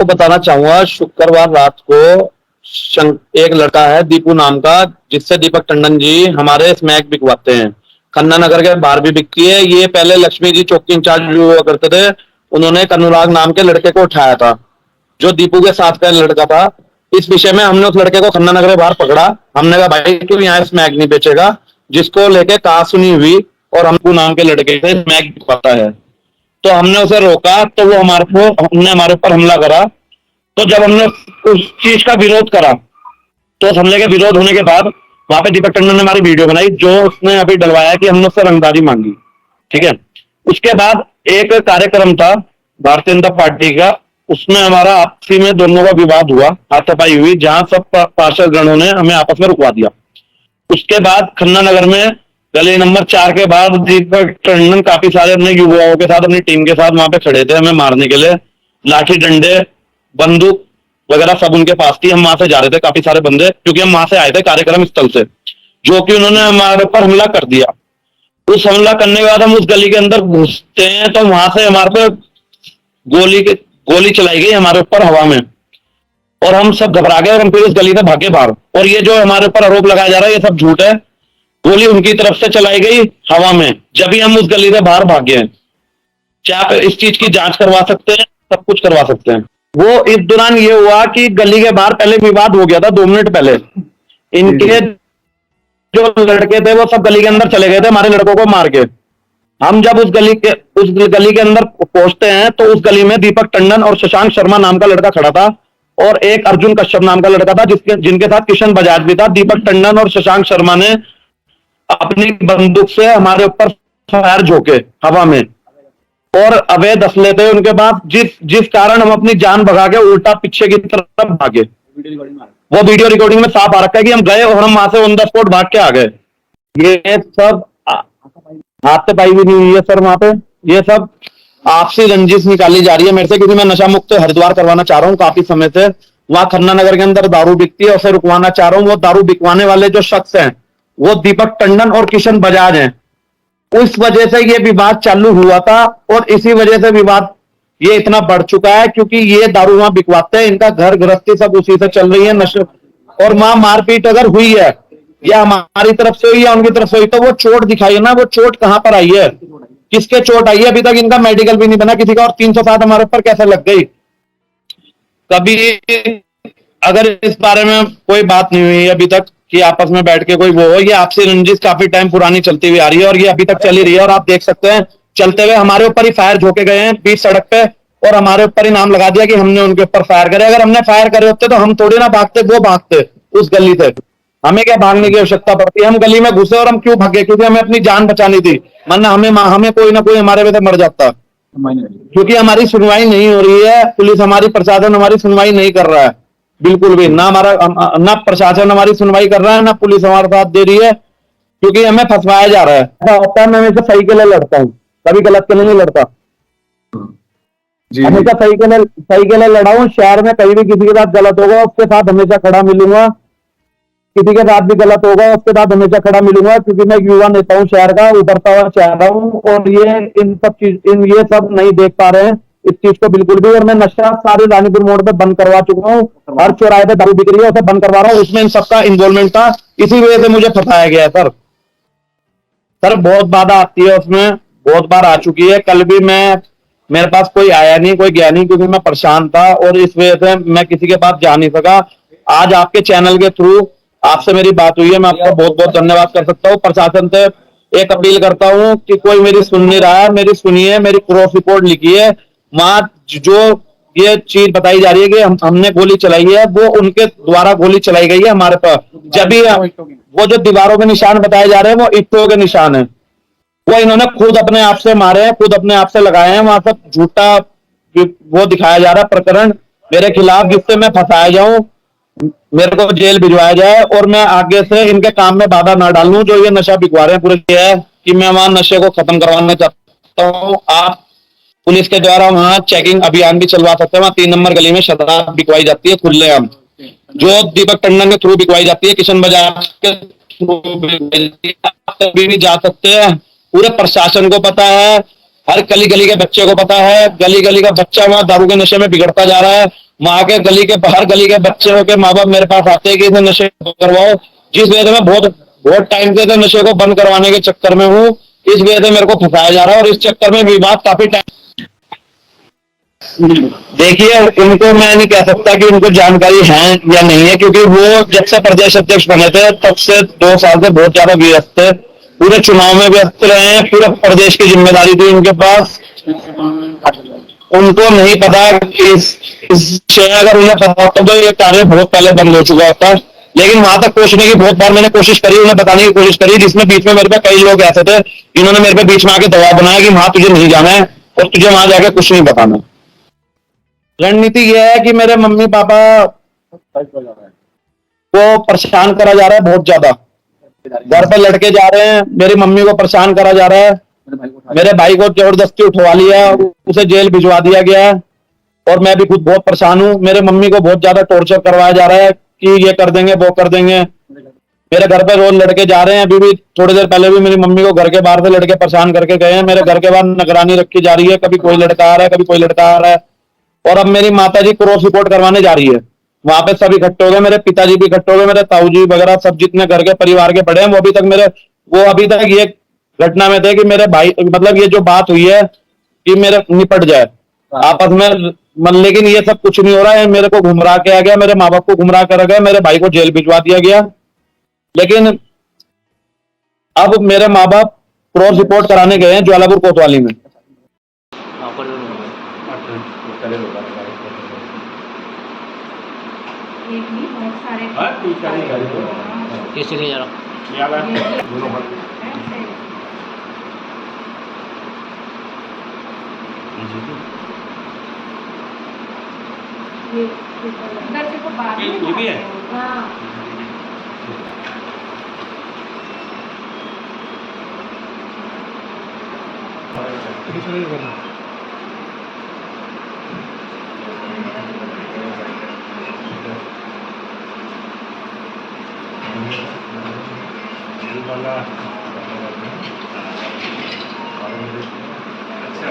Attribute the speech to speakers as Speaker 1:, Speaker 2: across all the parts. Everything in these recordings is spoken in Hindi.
Speaker 1: आपको बताना चाहूंगा, शुक्रवार रात को एक लड़का है दीपू नाम का, जिससे दीपक टंडन जी हमारे स्मैक बिकवाते हैं। खन्ना नगर के बाहर भी बिकती है। ये पहले लक्ष्मी जी चौक के इंचार्ज हुआ करते थे। उन्होंने अनुराग नाम के लड़के को उठाया था, जो दीपू के साथ का लड़का था। इस विषय में हमने उस लड़के को खन्ना नगर के बाहर पकड़ा। हमने कहा भाई तू यहाँ स्मैक नहीं बेचेगा, जिसको लेके कहा सुनी हुई और हमको नाम के लड़के से स्मैक बिकवाता है। तो हमने उसे रोका, तो वो हमने हमारे ऊपर हमला करा। तो जब हमने उस चीज का विरोध करा, तो उस हमले के विरोध होने के बाद वहां पे दीपक टंडन ने हमारी वीडियो बनाई, जो उसने अभी डलवाया कि हमने उससे रंगदारी मांगी। ठीक है। उसके बाद एक कार्यक्रम था भारतीय जनता पार्टी का, उसमें हमारा आपसी में दोनों का विवाद हुआ, हाथापाई हुई, जहां सब पार्षद गणों ने हमें आपस में रुकवा दिया। उसके बाद खन्ना नगर में गली नंबर 4 के बाद दीपक टंडन काफी सारे अपने युवाओं के साथ, अपनी टीम के साथ वहां पे खड़े थे हमें मारने के लिए। लाठी डंडे, बंदूक वगैरह सब उनके पास थी। हम वहां से जा रहे थे, काफी सारे बंदे, क्योंकि हम वहां से आए थे कार्यक्रम स्थल से, जो कि उन्होंने हमारे ऊपर हमला कर दिया। उस हमला करने के बाद हम उस गली के अंदर घुसते हैं, तो वहां से हमारे पे गोली चलाई गई हमारे ऊपर हवा में, और हम सब घबरा गए और हम फिर उस गली से भागे बाहर। और ये जो हमारे ऊपर आरोप लगाया जा रहा है, ये सब झूठ है। गोली उनकी तरफ से चलाई गई हवा में, जब भी हम उस गली से बाहर भागे हैं। क्या आप इस चीज की जांच करवा सकते हैं? सब कुछ करवा सकते हैं। वो इस दौरान ये हुआ कि गली के बाहर पहले विवाद हो गया था 2 मिनट पहले। इनके जो लड़के थे वो सब गली के अंदर चले गए थे हमारे लड़कों को मार के। हम जब उस गली के अंदर पहुंचते हैं, तो उस गली में दीपक टंडन और शशांक शर्मा नाम का लड़का खड़ा था, और एक अर्जुन कश्यप नाम का लड़का था, जिनके साथ किशन बजाज भी था। दीपक टंडन और शशांक शर्मा ने अपनी बंदूक से हमारे ऊपर फायर झोंके हवा में, और अवैध असले थे उनके पास, जिस कारण हम अपनी जान भगा के उल्टा पीछे की तरफ भागे। वो वीडियो रिकॉर्डिंग में साफ आ रखा है कि हम गए और हम वहां से ऑन द स्पॉट भाग के आ गए। ये सब हाथापाई भी नहीं हुई है सर वहां पे। ये सब आपसी रंजिश निकाली जा रही है मेरे से, क्योंकि मैं नशा मुक्त हरिद्वार करवाना चाह रहा हूँ काफी समय से। वहां खन्ना नगर के अंदर दारू बिकती है, उसे रुकवाना चाह रहा हूँ। वो दारू बिकवाने वाले जो शख्स हैं, वो दीपक टंडन और किशन बजाज हैं। उस वजह से ये विवाद चालू हुआ था, और इसी वजह से विवाद ये इतना बढ़ चुका है, क्योंकि ये दारू वहां बिकवाते हैं। इनका घर गृहस्थी सब उसी से चल रही है, नशे। और वहां मारपीट अगर हुई है, या हमारी तरफ से हुई या उनकी तरफ से हुई, तो वो चोट दिखाई है ना, वो चोट कहां पर आई है, किसके चोट आई है? अभी तक इनका मेडिकल भी नहीं बना किसी का। और 307 हमारे ऊपर कैसे लग गई? कभी अगर इस बारे में कोई बात नहीं हुई अभी तक कि आपस में बैठ के कोई वो हो। ये आपसी रंजिश काफी टाइम पुरानी चलती हुई आ रही है, और ये अभी तक चली रही है। और आप देख सकते हैं, चलते हुए हमारे ऊपर ही फायर झोंके गए हैं बीच सड़क पे, और हमारे ऊपर ही नाम लगा दिया कि हमने उनके ऊपर फायर करे। अगर हमने फायर करे होते तो हम थोड़ी ना भागते, वो भागते उस गली से। हमें क्या भागने की आवश्यकता पड़ती है? हम गली में घुसे और हम क्यों भागे? क्योंकि हमें अपनी जान बचानी थी, वरना हमें कोई ना कोई हमारे वजह से मर जाता। क्योंकि हमारी सुनवाई नहीं हो रही है, पुलिस हमारी, प्रशासन हमारी सुनवाई नहीं कर रहा है बिल्कुल भी। ना प्रशासन हमारी सुनवाई कर रहा है, ना पुलिस हमारे साथ दे रही है, क्योंकि हमें फंसवाया जा रहा है। ऐसा होता है, मैं हमेशा सही के लिए लड़ता हूँ, कभी गलत के लिए नहीं लड़ता। हमेशा सही के लिए लड़ा हूँ। शहर में कहीं भी किसी के साथ गलत होगा, उसके साथ हमेशा खड़ा मिलूंगा। किसी के साथ भी गलत होगा, उसके साथ हमेशा खड़ा मिलूंगा, क्योंकि मैं युवा नेता हूँ शहर का, उभरता हुआ चाहता हूँ। और ये सब नहीं देख पा रहे हैं इस चीज को बिल्कुल भी। और मैं नशा सारे रानीपुर मोड़ पे बंद करवा चुका हूँ। हर चौराहे पे दारू बिक रही है, उसे बंद करवा रहा हूँ। उसमें इन सबका इन्वॉल्वमेंट था, इसी वजह से मुझे फंसाया गया है सर। बहुत बाधा आती है उसमें, बहुत बार आ चुकी है। कल भी मेरे पास कोई आया नहीं, कोई गया नहीं, क्योंकि मैं परेशान था, और इस वजह से मैं किसी के पास जा नहीं सका। आज आपके चैनल के थ्रू आपसे मेरी बात हुई है, मैं आपका बहुत बहुत धन्यवाद कर सकता हूँ। प्रशासन से एक अपील करता हूँ कि कोई मेरी सुन नहीं रहा है, मेरी सुनिए। मेरी क्रॉस रिपोर्ट लिखी है, वहां जो ये चीज बताई जा रही है कि हमने गोली चलाई है, वो उनके द्वारा गोली चलाई गई है हमारे पास। जब भी वो जो दीवारों के निशान बताए जा रहे हैं, वो ईंटों के निशान है। वो इन्होंने खुद अपने आप से मारे हैं, खुद अपने आप से लगाए हैं। वहां सब झूठा वो दिखाया जा रहा है प्रकरण मेरे खिलाफ, जिससे मैं फंसाया जाऊं, मेरे को जेल भिजवाया जाए, और मैं आगे से इनके काम में बाधा ना डालूं। जो ये नशा बिकवा रहे हैं पूरे, ये है कि मैं वहां नशे को खत्म करवाना चाहता हूँ। आप पुलिस के द्वारा वहां चेकिंग अभियान भी चलवा सकते हैं। वहां 3 नंबर गली में शराब बिकवाई जाती है खुलेआम, जो दीपक टंडन के थ्रू बिकवाई जाती है, किशन बजाज के थ्रू भी जा सकते हैं। पूरे प्रशासन को पता है, हर गली गली के बच्चे को पता है, गली गली का बच्चा वहाँ दारू के नशे में बिगड़ता जा रहा है। वहां के गली के हर गली के बच्चों के माँ बाप मेरे पास आते हैं कि इसे नशे करवाओ, जिस वजह से मैं बहुत बहुत टाइम से नशे को बंद करवाने के चक्कर में हूँ। इस वजह से मेरे को फंसाया जा रहा है और इस चक्कर में विवाद काफी टाइम। देखिए, उनको मैं नहीं कह सकता कि उनको जानकारी है या नहीं है, क्योंकि वो जब से प्रदेश अध्यक्ष बने थे तब से 2 साल से बहुत ज्यादा व्यस्त थे, पूरे चुनाव में व्यस्त रहे हैं, पूरे प्रदेश की जिम्मेदारी थी उनके पास। उनको नहीं पता कि इस अगर उन्हें पता होता तो ये कार्य बहुत पहले बंद हो चुका होता। लेकिन वहां तक पहुंचने की बहुत बार मैंने कोशिश करी, उन्हें बताने की कोशिश करी, जिसमें बीच में मेरे पे कई लोग ऐसे थे जिन्होंने मेरे पे बीच में आके दबाव बनाया कि वहां तुझे नहीं जाना है और तुझे वहां जाके कुछ नहीं बताना। रणनीति यह है कि मेरे मम्मी पापा को परेशान करा जा रहा है बहुत ज्यादा। घर पे लड़के जा रहे हैं, मेरी मम्मी को परेशान करा जा रहा है, मेरे भाई को जबरदस्ती उठवा लिया, उसे जेल भिजवा दिया गया है और मैं भी खुद बहुत परेशान हूँ। मेरे मम्मी को बहुत ज्यादा टॉर्चर करवाया जा रहा है कि ये कर देंगे वो कर देंगे। मेरे घर पे रोज लड़के जा रहे हैं, अभी भी थोड़ी देर पहले भी मेरी मम्मी को घर के बाहर से लड़के परेशान करके गए हैं। मेरे घर के बाहर निगरानी रखी जा रही है, कभी कोई लड़का आ रहा है, कभी कोई लड़का आ रहा है। और अब मेरी माता जी क्रॉस रिपोर्ट करवाने जा रही है, वहां पे सब इकट्ठे हो गए, मेरे पिताजी भी इकट्ठे हो गए, मेरे ताऊ जी वगैरह सब जितने घर के परिवार के बड़े हैं वो अभी तक ये घटना में थे कि मेरे भाई, मतलब ये जो बात हुई है कि मेरे निपट जाए आपस में लेकिन ये सब कुछ नहीं हो रहा है। मेरे को गुमराह किया गया, मेरे माँ बाप को गुमराह करा गया, मेरे भाई को जेल भिजवा दिया गया। लेकिन अब मेरे माँ बाप क्रॉस रिपोर्ट कराने गए हैं ज्वालापुर कोतवाली में।
Speaker 2: कैसे ले जा रहा
Speaker 3: ये भी है। अच्छा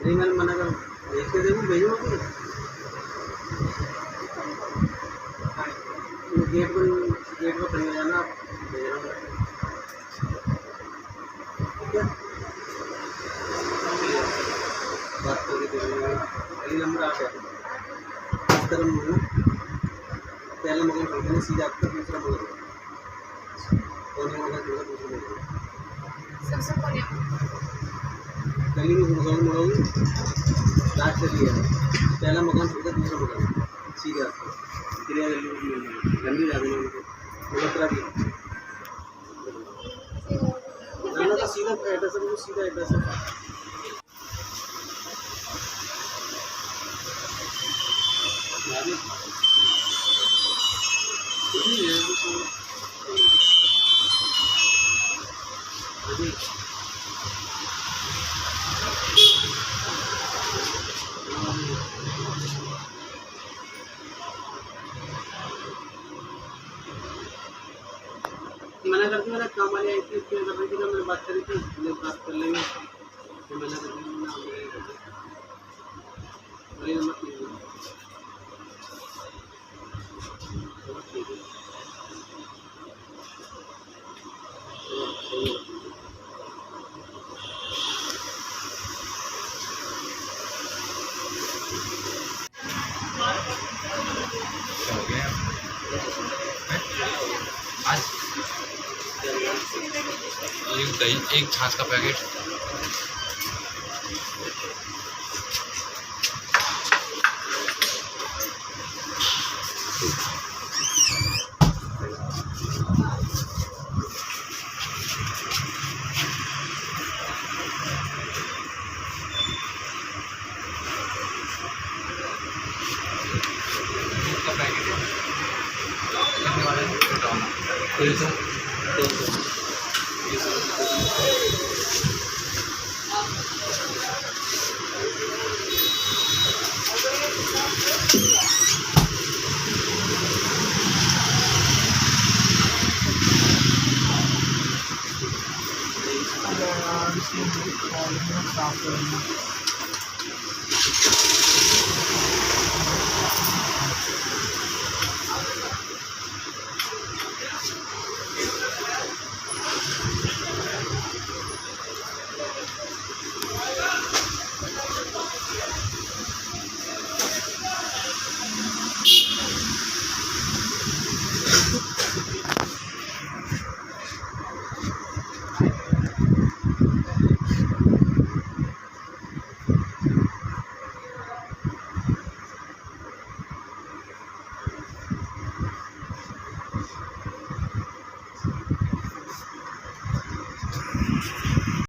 Speaker 2: मैंने मना कर भेज के देखो भेजो गेट पर खड़े जाना आप भेज रहा हूँ ठीक है बात करके अगली नंबर आ गया इस तरह पहला मकान खोलने सीधा आपका दूसरा मकान कोने मकान दूसरा मकान सबसे कोने गली में मुड़ोगी लास्ट से लिया पहला मकान छोड़कर दूसरा मकान सीधा क्रिया गंदी जाती है मलत्रा भी का सीधा एड्रेस है, सीधा एड्रेस है। मना करके मेरा काम वाले आई थी इसलिए कर रही थी, मैंने बात करी थी बात कर लेंगे तो मना करके
Speaker 4: एक दही एक छाछ का पैकेट पैकेट है कितने वाले हैं बताओ
Speaker 2: 300
Speaker 5: साफ करेंगे